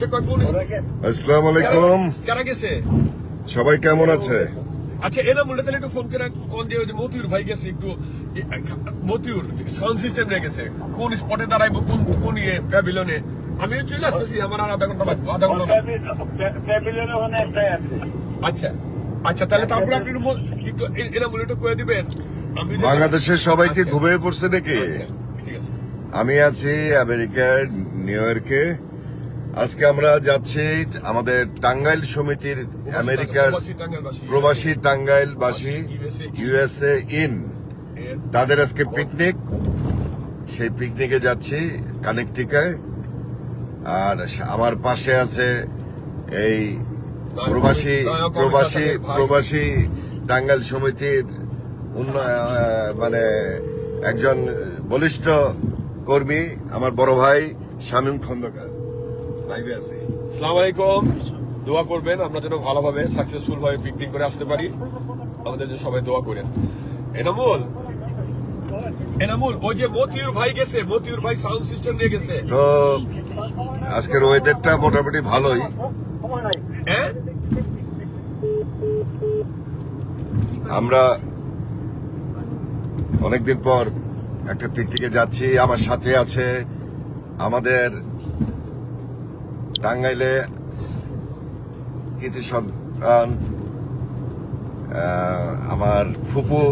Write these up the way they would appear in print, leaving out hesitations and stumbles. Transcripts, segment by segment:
আসসালামু আলাইকুম। কারা গেছে? সবাই কেমন আছে? আচ্ছা এরা বললে তাহলে একটু ফোন করে কোন দিয়ে মতিউর ভাই গেছে একটু মতিউর সাউন্ড সিস্টেম নিয়ে গেছে কোন স্পটে দাঁড়াইবো কোন ইয়ে প্যাভিলিয়নে আমি চলে আসতেছি আমার আর আধা ঘন্টা লাগবে আধা ঘন্টা প্যাভিলিয়নে ওখানে একটাই আছে। আচ্ছা আচ্ছা তাহলে তারপরে আপনি একটু এরা বলে একটু কয়ে দিবেন আমি বাংলাদেশের সবাইকে আচ্ছা। ঘুমিয়ে পড়ছে নাকি? আচ্ছা, ঠিক আছে আমি আছি আমেরিকার নিউ ইয়র্কে। আজকে আমরা যাচ্ছি আমাদের টাঙ্গাইল সমিতির আমেরিকার প্রবাসী টাঙ্গাইলবাসী ইউএসএ ইন তাদের আজকে পিকনিক, সেই পিকনিকে যাচ্ছি কানেকটিকায়। আর আমার পাশে আছে এই প্রবাসী টাঙ্গাইল সমিতির মানে একজন বলিষ্ঠ কর্মী, আমার বড় ভাই শামীম খন্দকার। লাইভে আছি। আসসালামু আলাইকুম। দোয়া করবেন আমরা যেন ভালোভাবে সাকসেসফুল ভাবে পিকনিক করে আসতে পারি, আমাদের জন্য সবাই দোয়া করেন। এনামুল ওই যে মতিউর ভাই গেছে, মতিউর ভাই সাউন্ড সিস্টেম নিয়ে গেছে। তো আজকের ওয়েদারটা মোটামুটি ভালোই। হ্যাঁ আমরা অনেকদিন পর একটা পিকনিকে যাচ্ছি। আমার সাথে আছে আমাদের টাঙ্গাইলে কৃতি সন্তান আমার ফুপু,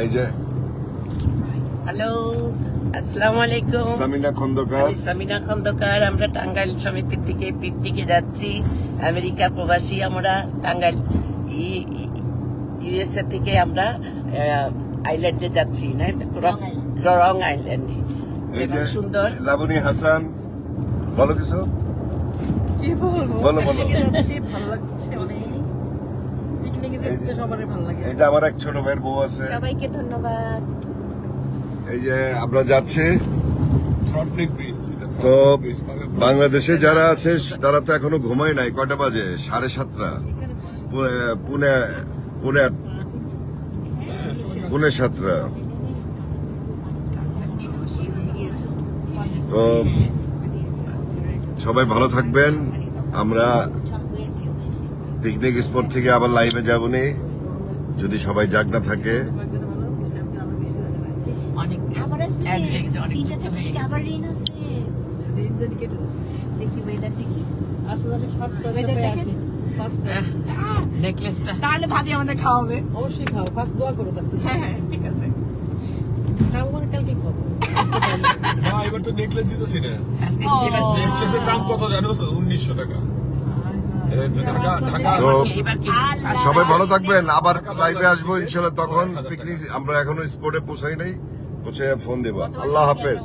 এই যে হ্যালো, আসসালামু আলাইকুম। সামিনা খন্দকার। আমি সামিনা খন্দকার। আমরা টাঙ্গাইল সমিতির থেকে পিকনিকে যাচ্ছি। আমেরিকা প্রবাসী আমরা টাঙ্গাইল ইউএসএ থেকে আমরা আইল্যান্ডে যাচ্ছি, না রং আইল্যান্ডে। এই যে সুন্দর লাবণী হাসান, বলো কিছু। কি বলবো, বলো, বলো। যাচ্ছি, ভালো লাগছে অনেক। পিকনিকে যেতে সবারই ভালো লাগে। এই যে আমার এক ছোট ভাইয়ের বউ আছে। সবাইকে ধন্যবাদ। এই যে আমরা যাচ্ছি। Throttling bridge. তো বাংলাদেশে যারা আছে তারা তো এখনো ঘুমায় নাই। কয়টা বাজে? 7:30। পুনে 7টা। তো সবাই ভালো থাকবেন। আমরা পিকনিক স্পট থেকে আবার লাইভে যাবনি যদি সবাই জাগ না থাকে। অনেক নেকলেসটা তাহলে ভাবি আমাদের খাওয়াবে, অবশ্যই খাও। ফার্স্ট দোয়া করো তাহলে। হ্যাঁ হ্যাঁ ঠিক আছে, খাবো মানে কালকে খাবো। না এবার তো নেকলেস দিতেছি না। আজকে নেকলেসের দাম কত জানো? 1900 টাকা। তো সবাই ভালো থাকবেন। আবার লাইভে আসবো ইনশাল্লাহ। তখন পিকনিক আমরা এখনো স্পটে পৌঁছাই নাই, পৌঁছে ফোন দেবো। আল্লাহ হাফেজ।